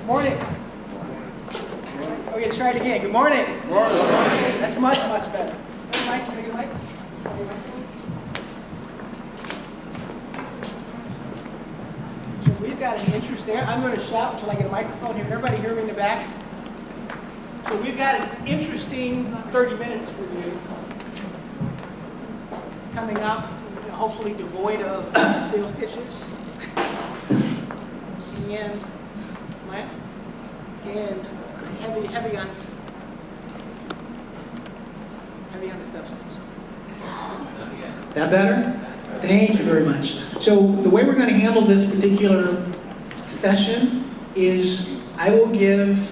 Morning. Okay, let's try it again. Good morning. Good morning. That's much better. Hey, Mike, can I get a mic? So we've got an interesting, I'm going to shout until I get a microphone here. Everybody hear me in the back? So we've got an interesting 30 minutes for you coming up, hopefully devoid of sales pitches. And heavy on the substance. That better? Thank you very much. So the way we're going to handle this particular session is I will give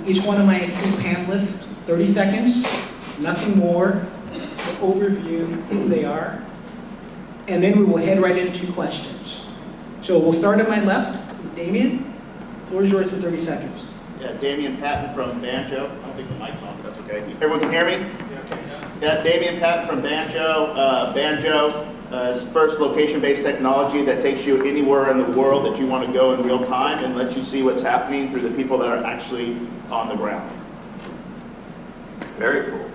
each one of my esteemed panelists 30 seconds, nothing more, to overview who they are, and then we will head right into questions. So we'll start on my left. Damien, the floor is yours for 30 seconds. Yeah, Damien Patton from Banjo. I don't think the mic's on, but that's okay. Everyone can hear me? Yeah, Damien Patton from Banjo. Banjo is first location-based technology that takes you anywhere in the world that you want to go in real time and lets you see what's happening through the people that are actually on the ground. Very cool.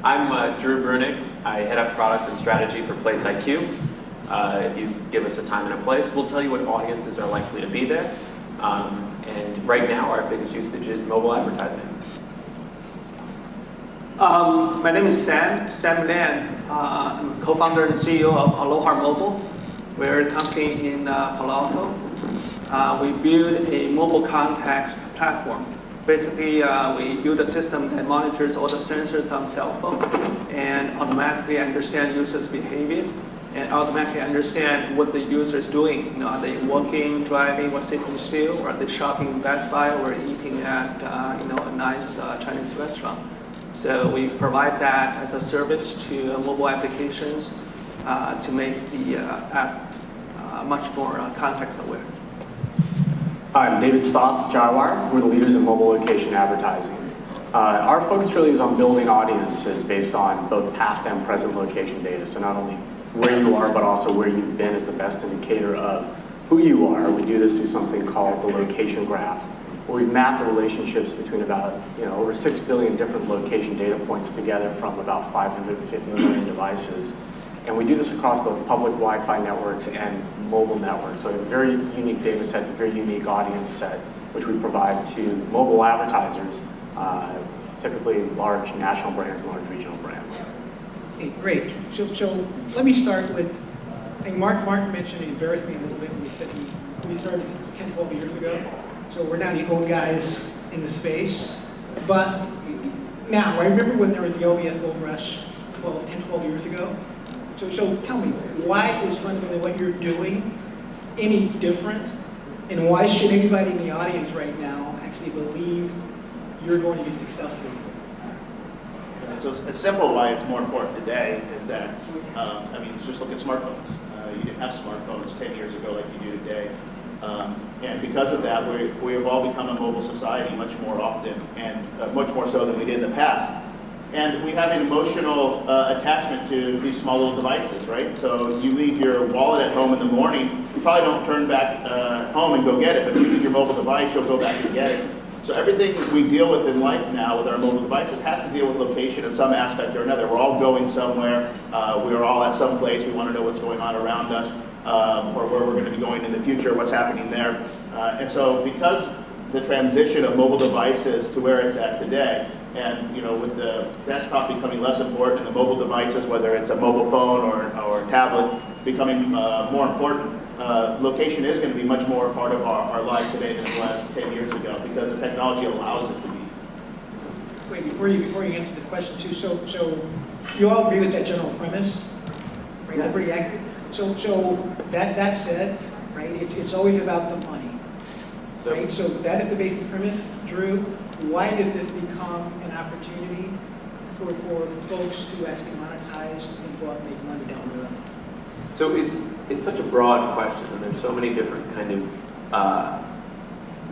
I'm Drew Brunig. I head up product and strategy for PlaceIQ. If you give us a time and a place, we'll tell you what audiences are likely to be there. And right now, our biggest usage is mobile advertising. My name is Sam Lian. I'm co-founder and CEO of Aloha Mobile. We're a company in Palo Alto. We build a mobile context platform. Basically, we build a system that monitors all the sensors on cell phone and automatically understand users' behavior and automatically understand what the user is doing. Are they walking, driving, or sitting still, or are they shopping in Best Buy or eating at a nice Chinese restaurant? So we provide that as a service to mobile applications to make the app much more context aware. Hi, I'm David Stoss of Jywire. We're the leaders in mobile location advertising. Our focus really is on building audiences based on both past and present location data. So not only where you are, but also where you've been is the best indicator of who you are. We do this through something called the location graph, where we've mapped the relationships between about over 6 billion different location data points together from about 550 million devices. And we do this across both public Wi-Fi networks and mobile networks. So we have a very unique data set, a very unique audience set, which we provide to mobile advertisers, typically large national brands and large regional brands. Okay, great. So let me start with, I think Mark mentioned, it embarrassed me a little bit when we started 10, 12 years ago. So we're now the old guys in the space. But now, I remember when there was the OBS Gold Rush 10, 12 years ago. So tell me, why is fundamentally what you're doing any different? And why should anybody in the audience right now actually believe you're going to be successful? So it's simple why it's more important today is that, just look at smartphones. You didn't have smartphones 10 years ago like you do today. And because of that, we have all become a mobile society much more often and much more so than we did in the past. And we have an emotional attachment to these small little devices, right? So you leave your wallet at home in the morning, you probably don't turn back home and go get it, but if you leave your mobile device, you'll go back and get it. So everything we deal with in life now with our mobile devices has to deal with location in some aspect or another. We're all going somewhere. We are all at some place. We want to know what's going on around us or where we're going to be going in the future, what's happening there. And so because the transition of mobile devices to where it's at today, and with the desktop becoming less important and the mobile devices, whether it's a mobile phone or a tablet, becoming more important, location is going to be much more a part of our life today than it was 10 years ago because the technology allows it to be. Wait, before you answer this question too, so you all agree with that general premise, right? That's pretty accurate. So that said, right, it's always about the money, right? So that is the basic premise. Drew, why does this become an opportunity for folks to actually monetize and go out and make money down the road? So it's such a broad question, and there's so many different kind of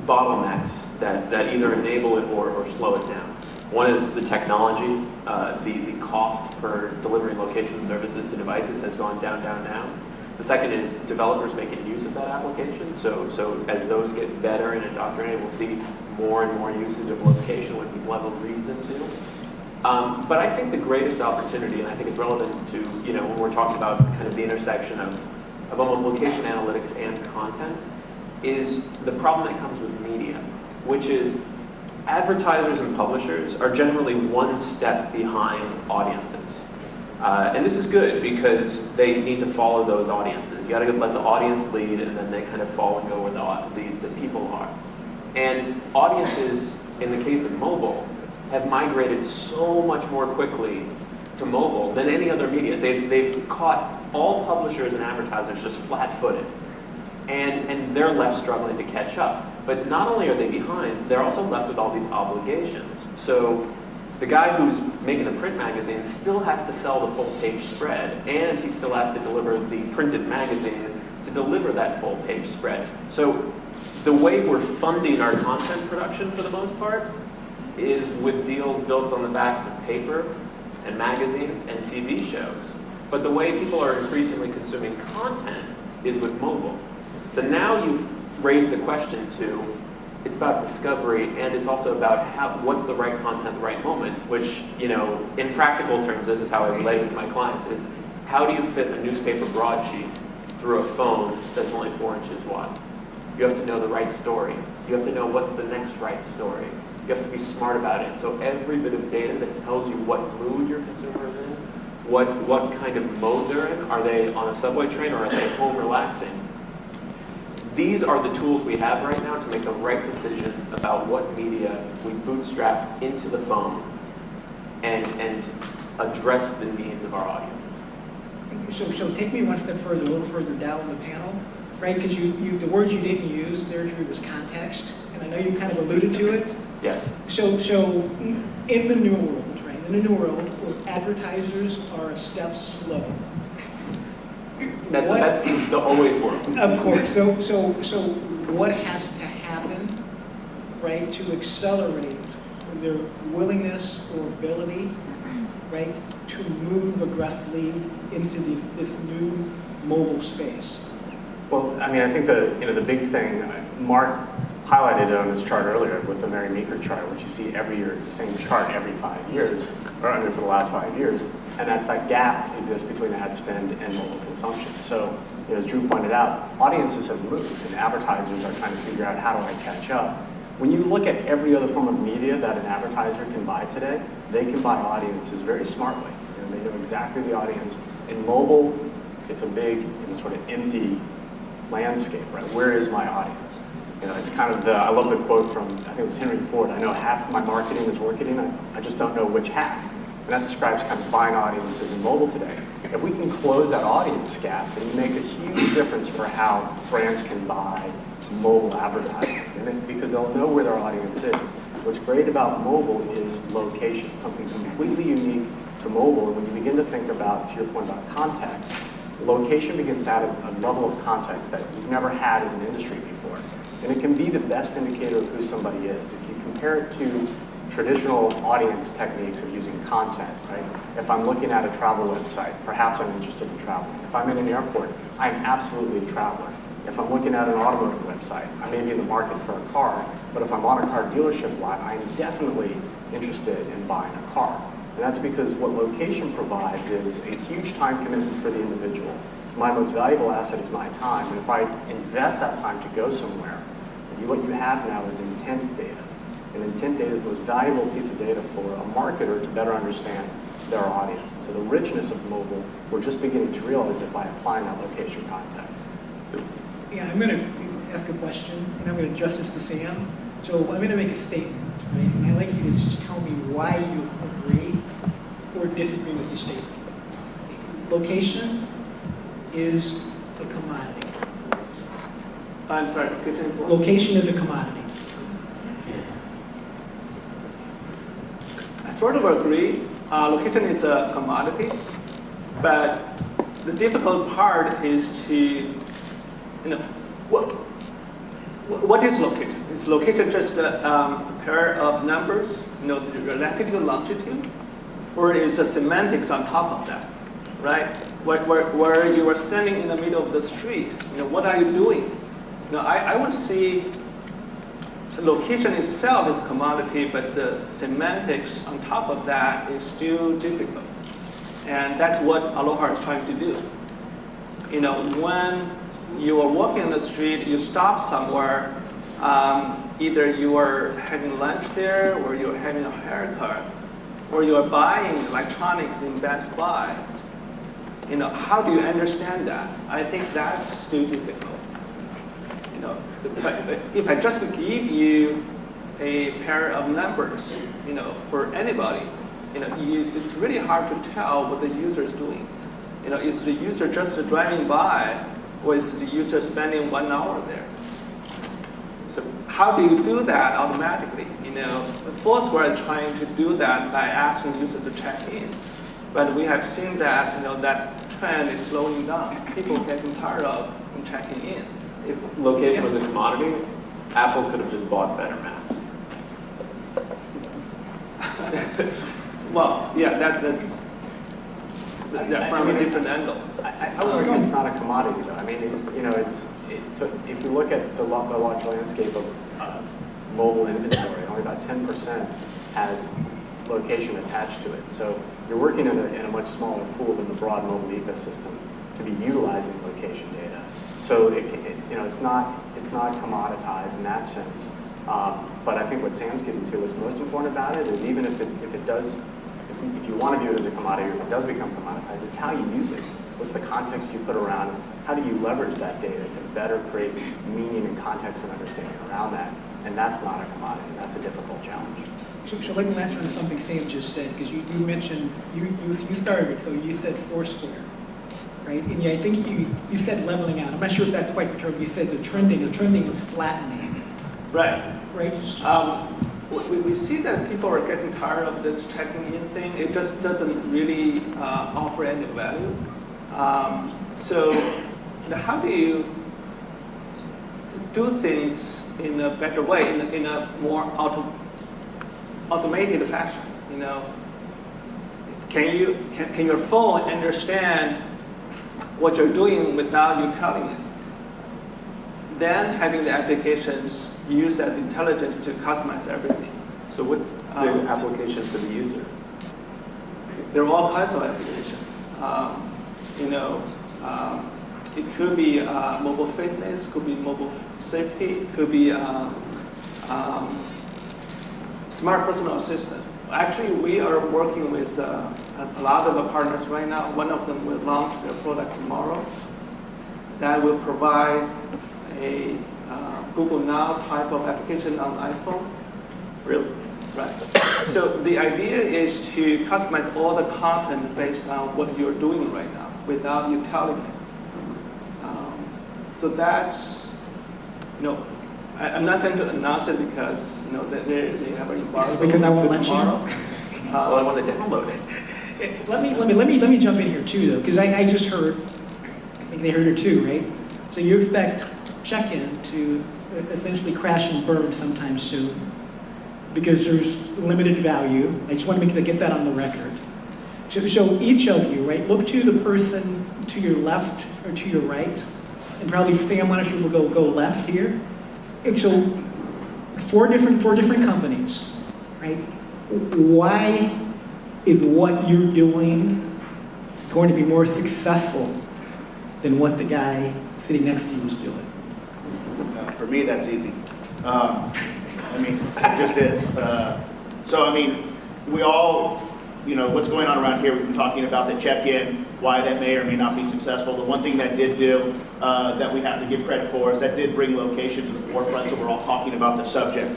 bottlenecks that either enable it or slow it down. One is the technology. The cost for delivering location services to devices has gone down. The second is developers making use of that application. So as those get better and indoctrinated, we'll see more and more uses of location when people have a reason to. But I think the greatest opportunity, and I think it's relevant to, when we're talking about kind of the intersection of almost location analytics and content, is the problem that comes with media, which is advertisers and publishers are generally one step behind audiences. And this is good because they need to follow those audiences. You gotta let the audience lead, and then they kind of fall and go where the people are. And audiences, in the case of mobile, have migrated so much more quickly to mobile than any other media. They've caught all publishers and advertisers just flat-footed. And they're left struggling to catch up. But not only are they behind, they're also left with all these obligations. So the guy who's making a print magazine still has to sell the full-page spread, and he still has to deliver the printed magazine to deliver that full-page spread. So the way we're funding our content production, for the most part, is with deals built on the backs of paper and magazines and TV shows. But the way people are increasingly consuming content is with mobile. So now you've raised the question to, it's about discovery, and it's also about what's the right content at the right moment, which, in practical terms, this is how I relate it to my clients, is how do you fit a newspaper broadsheet through a phone that's only 4 inches wide? You have to know the right story. You have to know what's the next right story. You have to be smart about it. So every bit of data that tells you what mood your consumer is in, what kind of mode they're in, are they on a subway train or are they home relaxing? These are the tools we have right now to make the right decisions about what media we bootstrap into the phone and address the needs of our audiences. So take me one step further, a little further down the panel, right? Because the words you didn't use there, Drew, was context, and I know you kind of alluded to it. Yes. So in the new world, right? In the new world, where advertisers are a step slow. That's the always world. Of course. So what has to happen, right, to accelerate their willingness or ability, right, to move aggressively into this new mobile space? Well, I mean, I think the big thing, Mark highlighted it on this chart earlier with the Mary Meeker chart, which you see every year. It's the same chart every 5 years, or for the last 5 years. And that's that gap exists between ad spend and mobile consumption. So, as Drew pointed out, audiences have moved, and advertisers are trying to figure out, how do I catch up? When you look at every other form of media that an advertiser can buy today, they can buy audiences very smartly. They know exactly the audience. In mobile, it's a big sort of empty landscape, right? Where is my audience? It's kind of I love the quote from, I think it was Henry Ford, I know half of my marketing is working, I just don't know which half. And that describes kind of buying audiences in mobile today. If we can close that audience gap, then you make a huge difference for how brands can buy mobile advertising, because they'll know where their audience is. What's great about mobile is location, something completely unique to mobile. And when you begin to think about, to your point about context, location begins to add a level of context that you've never had as an industry before. And it can be the best indicator of who somebody is. If you compare it to traditional audience techniques of using content, right? If I'm looking at a travel website, perhaps I'm interested in traveling. If I'm in an airport, I'm absolutely a traveler. If I'm looking at an automotive website, I may be in the market for a car, but if I'm on a car dealership lot, I'm definitely interested in buying a car. And that's because what location provides is a huge time commitment for the individual. So my most valuable asset is my time, and if I invest that time to go somewhere, what you have now is intent data. And intent data is the most valuable piece of data for a marketer to better understand their audience. So the richness of mobile, we're just beginning to realize it by applying that location context. Yeah, I'm going to ask a question, and I'm going to address this to Sam. So I'm going to make a statement, right? And I'd like you to just tell me why you agree or disagree with the statement. Location is a commodity. I'm sorry, location is what? Location is a commodity. I sort of agree. Location is a commodity, but the difficult part is to, what is location? Is location just a pair of numbers, the latitude, longitude, or is the semantics on top of that? right? Where you are standing in the middle of the street, what are you doing? I would see the location itself is commodity, but the semantics on top of that is still difficult. And that's what Aloha is trying to do. When you are walking on the street, you stop somewhere, either you are having lunch there, or you're having a haircut, or you're buying electronics in Best Buy. How do you understand that? I think that's still difficult. But if I just give you a pair of numbers, for anybody, it's really hard to tell what the user is doing. Is the user just driving by, or is the user spending 1 hour there? So how do you do that automatically? Foursquare is trying to do that by asking users to check in. But we have seen that, that trend is slowing down. People are getting tired of checking in. If location was a commodity, Apple could have just bought better maps. Well, yeah, that's from a different angle. I would argue it's not a commodity, though. I mean, if you look at the large landscape of mobile inventory, only about 10% has location attached to it. So you're working in a much smaller pool than the broad mobile ecosystem to be utilizing location data. So it's not commoditized in that sense. But I think what Sam's getting to, what's most important about it is even if you want to view it as a commodity, or if it does become commoditized, it's how you use it. What's the context you put around it? How do you leverage that data to better create meaning and context and understanding around that? And that's not a commodity. That's a difficult challenge. So let me latch on to something Sam just said, because you mentioned, you started it, so you said Foursquare, right? And I think you said leveling out. I'm not sure if that's quite the term. You said the trending was flattening. Right. Right? We see that people are getting tired of this checking in thing. It just doesn't really offer any value. So how do you do things in a better way, in a more automated fashion? Can your phone understand what you're doing without you telling it? Then having the applications use that intelligence to customize everything. So what's the application for the user? There are all kinds of applications. It could be mobile fitness, could be mobile safety, could be smart personal assistant. Actually, we are working with a lot of the partners right now. One of them will launch their product tomorrow that will provide a Google Now type of application on iPhone. Really? Right. So the idea is to customize all the content based on what you're doing right now without you telling it. So that's, I'm not going to announce it because they have an embargo. Because I won't let you. Well, I want to download it. Let me jump in here too, though, because I just heard, I think they heard it too, right? So you expect check-in to essentially crash and burn sometime soon because there's limited value. I just want to get that on the record. So each of you, right, look to the person to your left or to your right, and probably Sam, why don't you go left here? And so four different companies, right? Why is what you're doing going to be more successful than what the guy sitting next to you is doing? For me, that's easy. It just is. We all, what's going on around here, we've been talking about the check-in, why that may or may not be successful. The one thing that did do, that we have to give credit for, is that did bring location to the forefront, so we're all talking about the subject.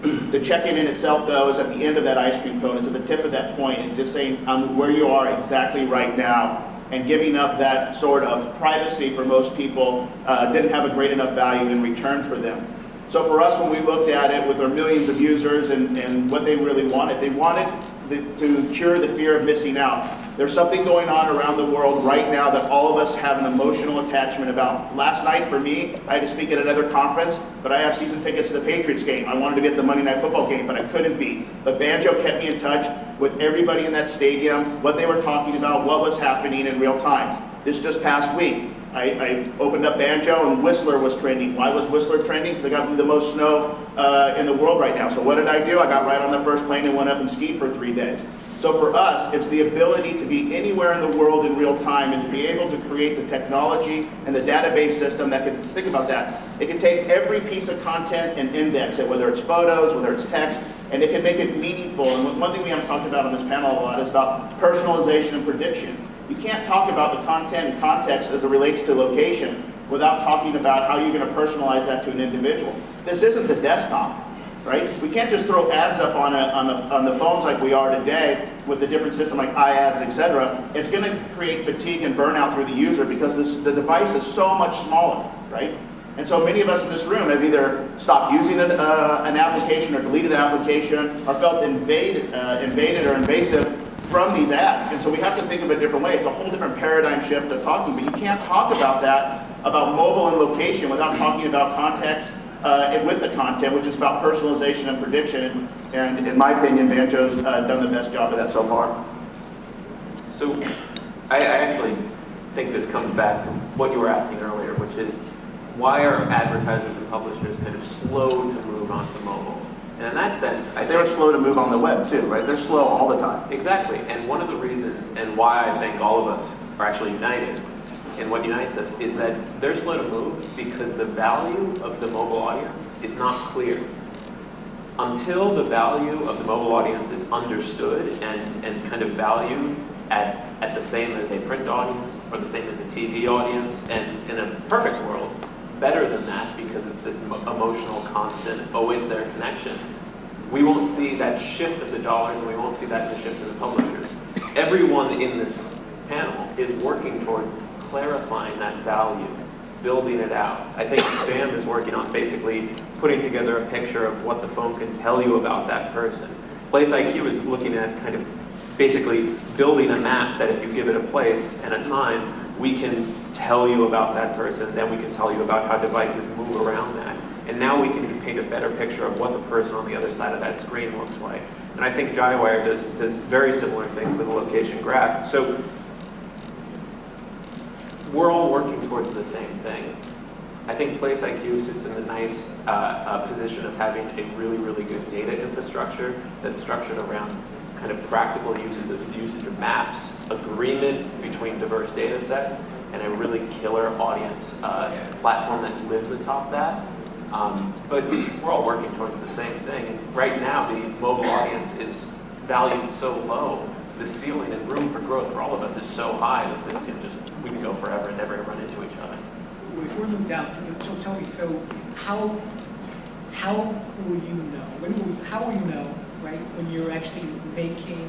The check-in in itself, though, is at the end of that ice cream cone. It's at the tip of that point, and just saying, I'm where you are exactly right now, and giving up that sort of privacy for most people didn't have a great enough value in return for them. So for us, when we looked at it with our millions of users and what they really wanted to cure the fear of missing out. There's something going on around the world right now that all of us have an emotional attachment about. Last night, for me, I had to speak at another conference, but I have season tickets to the Patriots game. I wanted to be at the Monday Night Football game, but I couldn't be. But Banjo kept me in touch with everybody in that stadium, what they were talking about, what was happening in real time. This just past week, I opened up Banjo and Whistler was trending. Why was Whistler trending? Because I got the most snow in the world right now. So what did I do? I got right on the first plane and went up and skied for 3 days. So for us, it's the ability to be anywhere in the world in real time and to be able to create the technology and the database system that can, think about that, it can take every piece of content and index it, whether it's photos, whether it's text, and it can make it meaningful. And one thing we haven't talked about on this panel a lot is about personalization and prediction. You can't talk about the content and context as it relates to location without talking about how you're going to personalize that to an individual. This isn't the desktop, right? We can't just throw ads up on the phones like we are today with the different system like iAds, etc. It's going to create fatigue and burnout through the user because the device is so much smaller, right? And so many of us in this room have either stopped using an application or deleted an application or felt invaded or invasive from these ads. And so we have to think of a different way. It's a whole different paradigm shift of talking, but you can't talk about that, about mobile and location without talking about context and with the content, which is about personalization and prediction. And in my opinion, Banjo's done the best job of that so far. So I actually think this comes back to what you were asking earlier, which is why are advertisers and publishers kind of slow to move onto mobile? And in that sense, I think They're slow to move on the web too, right? They're slow all the time. exactly. And one of the reasons, and why I think all of us are actually united, and what unites us, is that they're slow to move because the value of the mobile audience is not clear. Until the value of the mobile audience is understood and kind of valued at the same as a print audience or the same as a TV audience, and in a perfect world, better than that because it's this emotional, constant, always there connection, we won't see that shift of the dollars and we won't see that in the shift of the publishers. Everyone in this panel is working towards clarifying that value, building it out. I think Sam is working on basically putting together a picture of what the phone can tell you about that person. Place IQ is looking at kind of basically building a map that if you give it a place and a time, we can tell you about that person, then we can tell you about how devices move around that. And now we can paint a better picture of what the person on the other side of that screen looks like. And I think Jaiwire does very similar things with a location graph. So we're all working towards the same thing. I think Place IQ sits in the nice position of having a really, really good data infrastructure that's structured around kind of practical usage of maps, agreement between diverse data sets, and a really killer audience platform that lives atop that. But we're all working towards the same thing. And right now, the mobile audience is valued so low. The ceiling and room for growth for all of us is so high that we can go forever and never run into each other. Before we move down, so tell me, so how will you know? How will you know, right, when you're actually making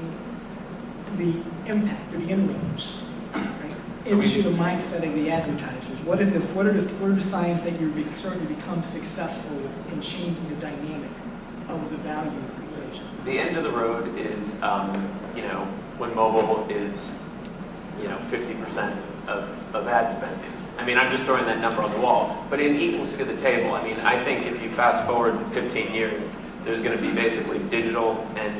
the impact or the inroads, right, into the mindset of the advertisers? What are the signs that you're starting to become successful in changing the dynamic of the value equation? The end of the road is, when mobile is, 50% of ad spending. I mean, I'm just throwing that number on the wall, but it equals to the table. I mean, I think if you fast forward 15 years, there's going to be basically digital and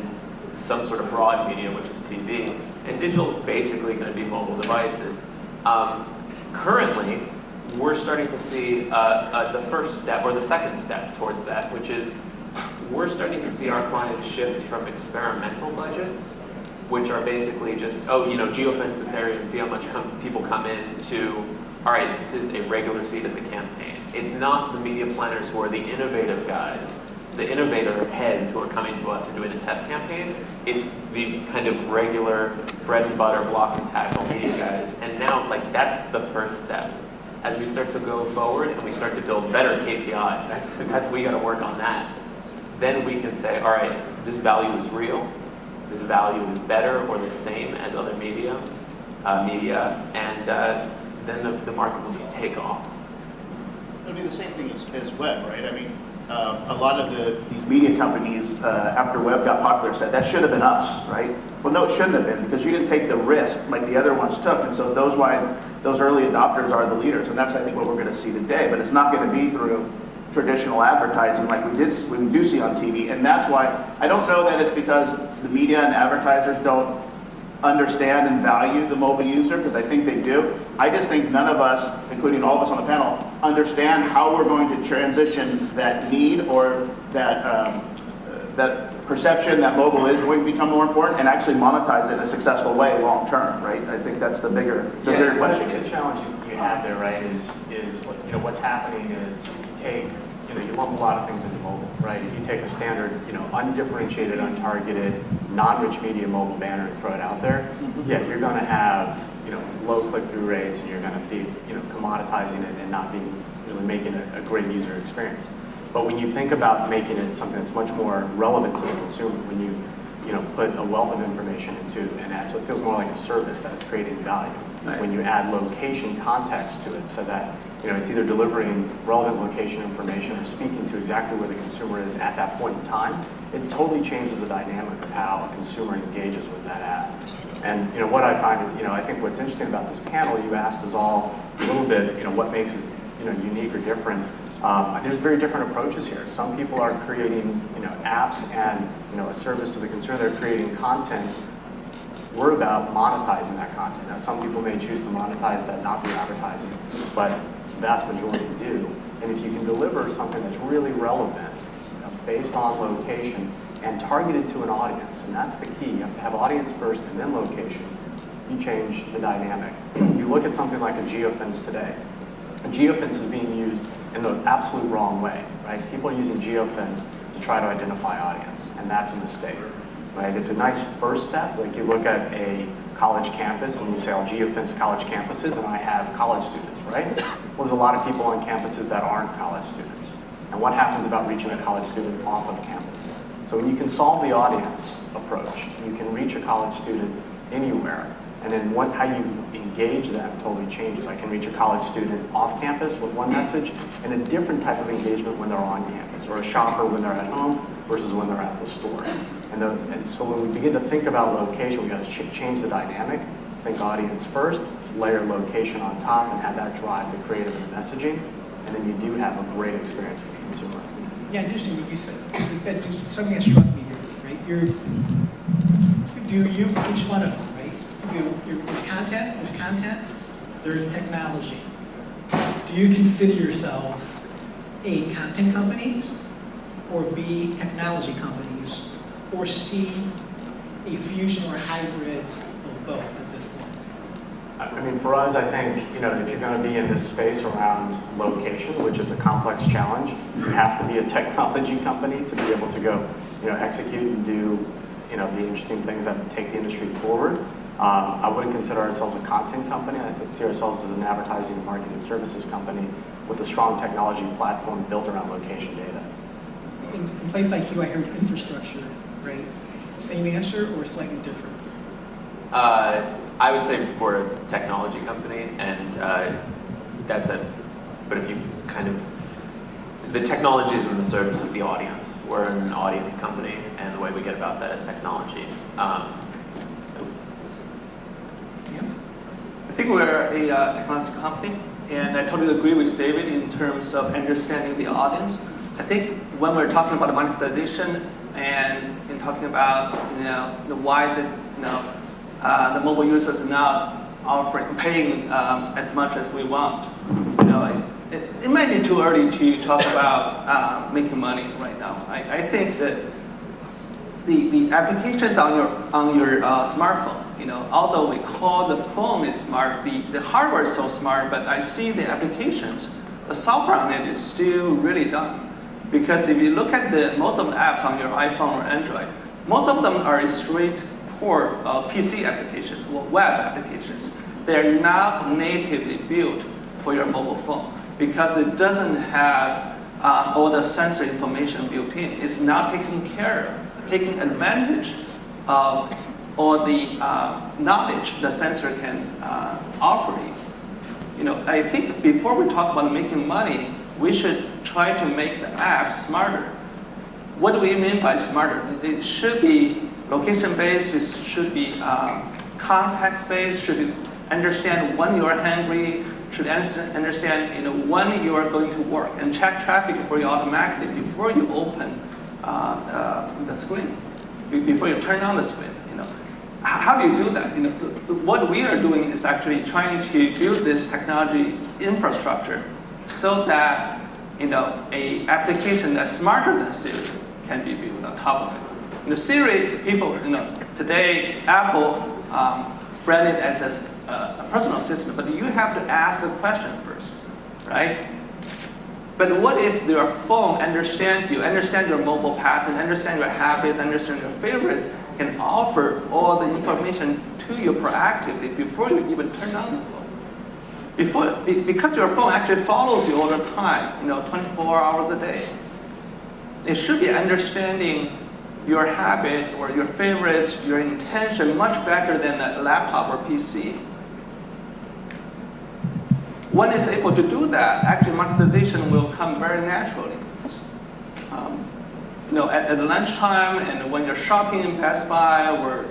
some sort of broad media, which is TV, and digital is basically going to be mobile devices. Currently, we're starting to see the first step or the second step towards that, which is we're starting to see our clients shift from experimental budgets, which are basically just, geofence this area and see how much people come in, to, all right, this is a regular seat at the campaign. It's not the media planners who are the innovative guys, the innovator heads who are coming to us and doing a test campaign. It's the kind of regular bread and butter, block and tackle media guys. And now, that's the first step. As we start to go forward and we start to build better KPIs, we got to work on that. Then we can say, all right, this value is real, this value is better or the same as other media, and then the market will just take off. It'll be the same thing as web, right? I mean, a lot of these media companies, after web got popular, said that should have been us, right? Well, no, it shouldn't have been, because you didn't take the risk like the other ones took, and so those early adopters are the leaders, and that's, I think, what we're going to see today. But it's not going to be through traditional advertising like we do see on TV, and that's why I don't know that it's because the media and advertisers don't understand and value the mobile user, because I think they do. I just think none of us, including all of us on the panel, understand how we're going to transition that need or that perception that mobile is going to become more important and actually monetize it in a successful way long term, right? I think that's the bigger question. The challenge you have there, right, is what's happening is if you take, you lump a lot of things into mobile, right? If you take a standard, undifferentiated, untargeted, non-rich media mobile banner and throw it out there, yeah, you're going to have, low click-through rates, and you're going to be, commoditizing it and not being really making a great user experience. But when you think about making it something that's much more relevant to the consumer, when you put a wealth of information into an ad, so it feels more like a service that's creating value. Right. When you add location context to it, so that it's either delivering relevant location information or speaking to exactly where the consumer is at that point in time, it totally changes the dynamic of how a consumer engages with that ad. And what I find, I think what's interesting about this panel, you asked us all a little bit, what makes us unique or different. There's very different approaches here. Some people are creating, apps and, a service to the consumer. They're creating content. We're about monetizing that content. Now, some people may choose to monetize that, not through advertising, but the vast majority do. And if you can deliver something that's really relevant, based on location, and targeted to an audience, and that's the key. You have to have audience first and then location. You change the dynamic. You look at something like a geofence today. A geofence is being used in the absolute wrong way, right? People are using geofence to try to identify audience, and that's a mistake, right? It's a nice first step. Like you look at a college campus and you say, I'll geofence college campuses, and I have college students, right? Well, there's a lot of people on campuses that aren't college students. And what happens about reaching a college student off of campus? So when you can solve the audience approach, you can reach a college student anywhere, and then how you engage them totally changes. I can reach a college student off campus with one message, and a different type of engagement when they're on campus, or a shopper when they're at home versus when they're at the store. And so when we begin to think about location, we got to change the dynamic. Think audience first, layer location on top, and have that drive the creative and the messaging, and then you do have a great experience for the consumer. Yeah, it's interesting what you said. You said something that struck me here, right? Each one of them, right? There's content, there's technology. Do you consider yourselves A, content companies, or B, technology companies, or C, a fusion or hybrid of both at this point? I mean, for us, I think, if you're going to be in this space around location, which is a complex challenge, you have to be a technology company to be able to go, execute and do, the interesting things that take the industry forward. I wouldn't consider ourselves a content company. I see ourselves as an advertising and marketing services company with a strong technology platform built around location data. In Place IQ, I heard infrastructure, right? Same answer or slightly different? I would say we're a technology company, and that's it. But if you the technology is in the service of the audience. We're an audience company, and the way we get about that is technology. Yeah. I think we're a technology company, and I totally agree with David in terms of understanding the audience. I think when we're talking about monetization and in talking about why is it the mobile users are not paying as much as we want, it might be too early to talk about making money right now. I think that the applications on your smartphone, although we call the phone is smart, the hardware is so smart, but I see the applications, the software on it is still really dumb. Because if you look at most of the apps on your iPhone or Android, most of them are straight port PC applications or web applications. They're not natively built for your mobile phone because it doesn't have all the sensor information built in. It's not taking advantage of all the knowledge the sensor can offer you. I think before we talk about making money, we should try to make the app smarter. What do we mean by smarter? It should be location-based, it should be context-based, should understand when you are hungry, should understand when you are going to work, and check traffic for you automatically before you open the screen, before you turn on the screen. How do you do that? What we are doing is actually trying to build this technology infrastructure so that a application that's smarter than Siri can be built on top of it. Siri, people, today Apple branded it as a personal assistant, but you have to ask the question first, right? But what if your phone understands you, understand your mobile pattern, understand your habits, understand your favorites, can offer all the information to you proactively before you even turn on the phone? Because your phone actually follows you all the time, 24 hours a day. It should be understanding your habit or your favorites, your intention much better than a laptop or PC. When it's able to do that, actually monetization will come very naturally. At lunchtime and when you're shopping in Best Buy or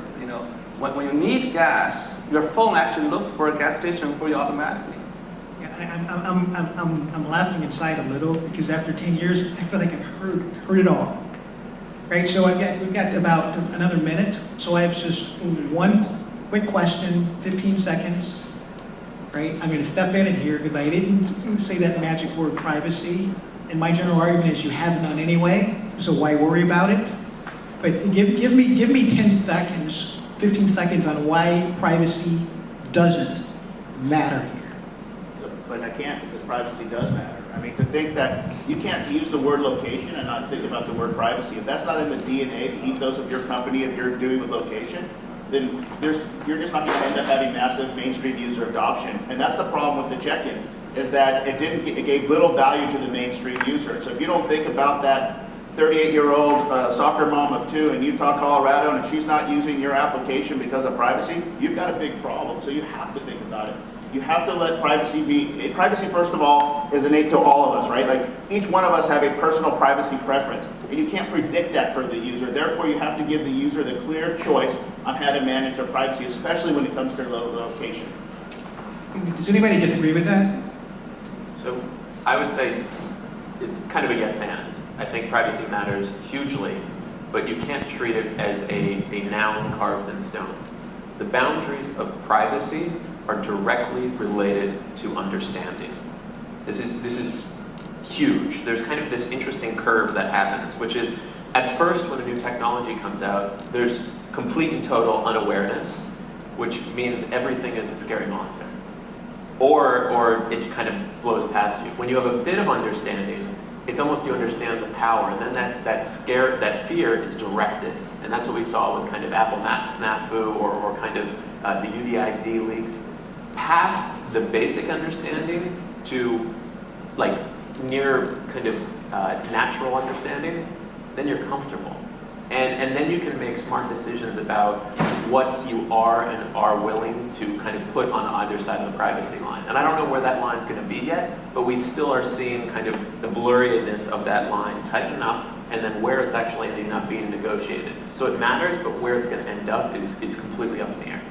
when you need gas, your phone actually looks for a gas station for you automatically. Yeah, I'm laughing inside a little because after 10 years, I feel like I've heard it all. Right, so we've got about another minute, so I have just one quick question, 15 seconds. Right, I'm going to step in here because I didn't say that magic word privacy, and my general argument is you have none anyway, so why worry about it? But give me 10 seconds, 15 seconds on why privacy doesn't matter here. But I can't, because privacy does matter. I mean, to think that you can't use the word location and not think about the word privacy, if that's not in the DNA, the ethos of your company, if you're doing with location, then you're just not going to end up having massive mainstream user adoption. And that's the problem with the check-in, is that it gave little value to the mainstream user. So if you don't think about that 38-year-old soccer mom of 2 in Utah, Colorado, and if she's not using your application because of privacy, you've got a big problem. So you have to think about it. You have to let privacy be, privacy first of all is innate to all of us, right? Like each one of us have a personal privacy preference, and you can't predict that for the user. Therefore, you have to give the user the clear choice on how to manage their privacy, especially when it comes to their location. Does anybody disagree with that? So I would say it's kind of a yes and. I think privacy matters hugely, but you can't treat it as a noun carved in stone. The boundaries of privacy are directly related to understanding. This is huge. There's kind of this interesting curve that happens, which is at first when a new technology comes out, there's complete and total unawareness, which means everything is a scary monster. Or it kind of blows past you. When you have a bit of understanding, it's almost you understand the power, and then that fear is directed. And that's what we saw with kind of Apple Maps snafu or kind of the UDID leaks. Past the basic understanding to like near kind of natural understanding, then you're comfortable. And then you can make smart decisions about what you are and are willing to kind of put on either side of the privacy line. And I don't know where that line's going to be yet, but we still are seeing kind of the blurriness of that line tighten up, and then where it's actually ending up being negotiated. So it matters, but where it's going to end up is completely up in the air.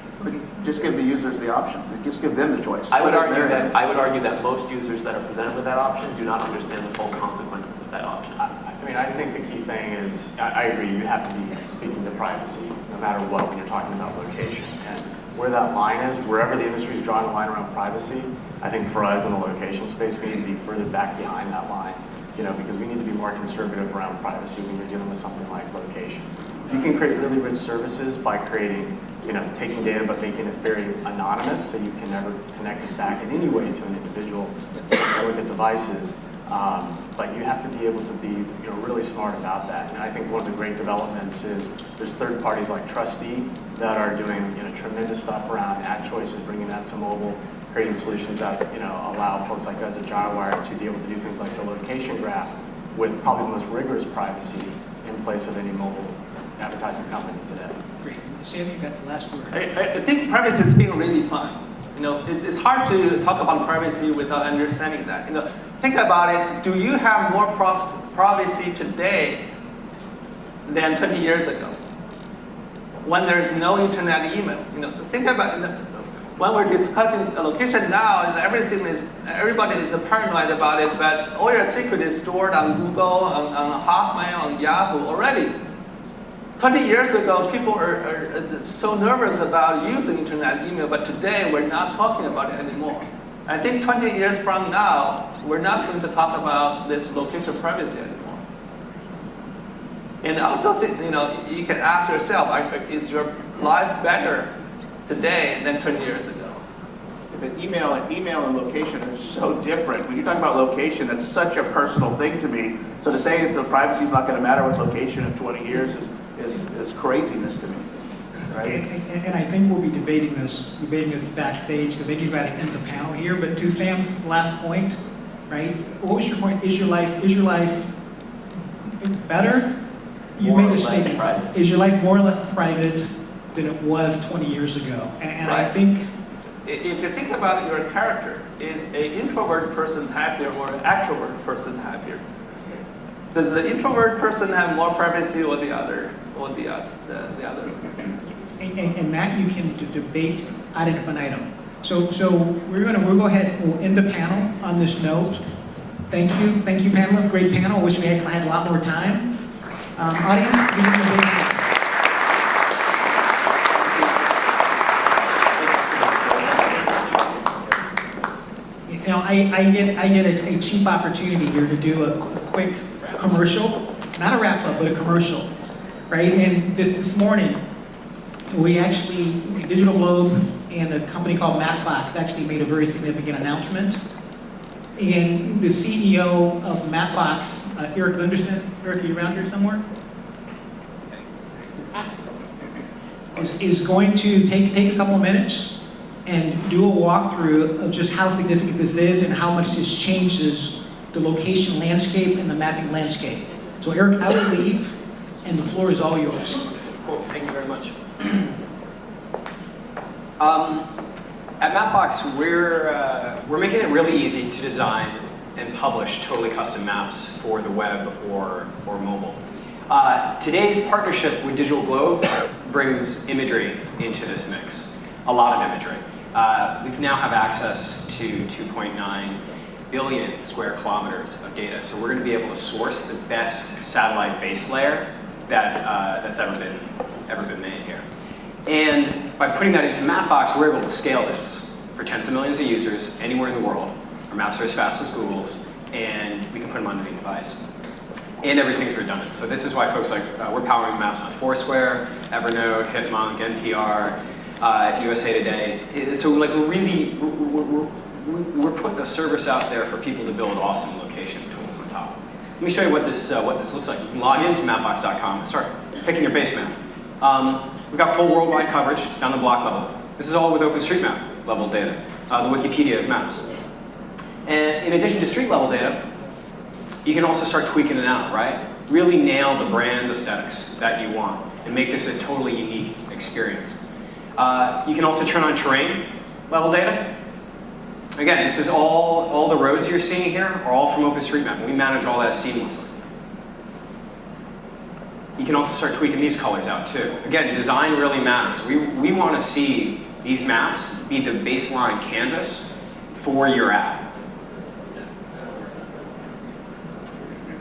Just give the users the option. Just give them the choice. I would argue that most users that are presented with that option do not understand the full consequences of that option. I think the key thing is, I agree, you have to be speaking to privacy, no matter what, when you're talking about location. And where that line is, wherever the industry is drawing a line around privacy, I think for us in the location space, we need to be further back behind that line, because we need to be more conservative around privacy when you're dealing with something like location. You can create really rich services by creating, taking data but making it very anonymous, so you can never connect it back in any way to an individual with the devices. But you have to be able to be really smart about that. And I think one of the great developments is there's third parties like Trustee that are doing tremendous stuff around ad choices, bringing that to mobile, creating solutions that allow folks like us at Jarwire to be able to do things like the location graph with probably the most rigorous privacy in place of any mobile advertising company today. Great. Sam, you got the last word. I think privacy is being redefined. It's hard to talk about privacy without understanding that. Think about it. Do you have more privacy today than 20 years ago, when there's no internet email? Think about when we're discussing a location now, and everybody is paranoid about it, but all your secret is stored on Google, on Hotmail, on Yahoo already. 20 years ago, people are so nervous about using internet email, but today we're not talking about it anymore. I think 20 years from now, we're not going to talk about this location privacy anymore. And I also think, you can ask yourself, is your life better today than 20 years ago? But email and location are so different. When you talk about location, that's such a personal thing to me. So to say the privacy is not going to matter with location in 20 years is craziness to me, right? And I think we'll be debating this backstage, because they do that in the panel here. But to Sam's last point, right? What was your point? Is your life better? You More made or a less statement. private. Is your life more or less private than it was 20 years ago? And I Right. think If you think about your character, is an introvert person happier or an extrovert person happier? Does the introvert person have more privacy or the other? And that you can debate ad infinitum. So we'll go ahead, we'll end the panel on this note. Thank you panelists, great panel. Wish we had a lot more time. Audience, give them a big hand. I get a cheap opportunity here to do a quick commercial, not a wrap up, but a commercial, right? And this morning, Digital Globe and a company called Mapbox actually made a very significant announcement. And the CEO of Mapbox, Eric Gunderson, Eric, are you around here somewhere? Is going to take a couple of minutes and do a walkthrough of just how significant this is and how much this changes the location landscape and the mapping landscape. So Eric, I will leave, and the floor is all yours. Cool, thank you very much. At Mapbox, we're making it really easy to design and publish totally custom maps for the web or mobile. Today's partnership with Digital Globe brings imagery into this mix, a lot of imagery. We now have access to 2.9 billion square kilometers of data, so we're going to be able to source the best satellite base layer that's ever been made here. And by putting that into Mapbox, we're able to scale this for tens of millions of users anywhere in the world. Our maps are as fast as Google's, and we can put them on any device. And everything's redundant. So this is why folks we're powering maps on Foursquare, Evernote, Hitmonk, NPR, USA Today. So we're putting a service out there for people to build awesome location tools on top. Let me show you what this looks like. You can log into mapbox.com and start picking your base map. We've got full worldwide coverage down to block level. This is all with OpenStreetMap level data, the Wikipedia of maps. And in addition to street level data, you can also start tweaking it out, right? Really nail the brand aesthetics that you want and make this a totally unique experience. You can also turn on terrain level data. Again, this is all the roads you're seeing here are all from OpenStreetMap. We manage all that seamlessly. You can also start tweaking these colors out too. Again, design really matters. We want to see these maps be the baseline canvas for your app.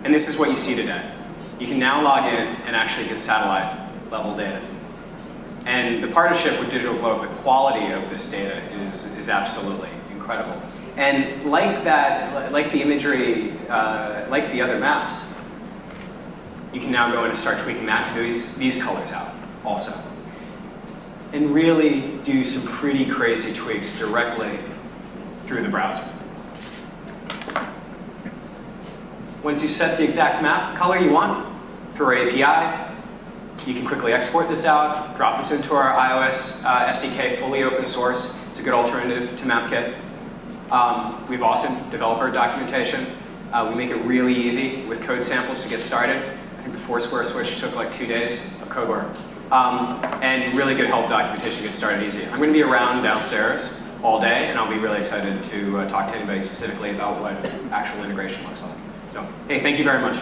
And this is what you see today. You can now log in and actually get satellite level data. And the partnership with Digital Globe, the quality of this data is absolutely incredible. And like the imagery, like the other maps, you can now go in and start tweaking these colors out also. And really do some pretty crazy tweaks directly through the browser. Once you set the exact map color you want through our API, you can quickly export this out, drop this into our iOS SDK, fully open source. It's a good alternative to MapKit. We have awesome developer documentation. We make it really easy with code samples to get started. I think the Foursquare switch took like 2 days of code work. And really good help documentation to get started easy. I'm going to be around downstairs all day, and I'll be really excited to talk to anybody specifically about what actual integration looks like. So, hey, thank you very much.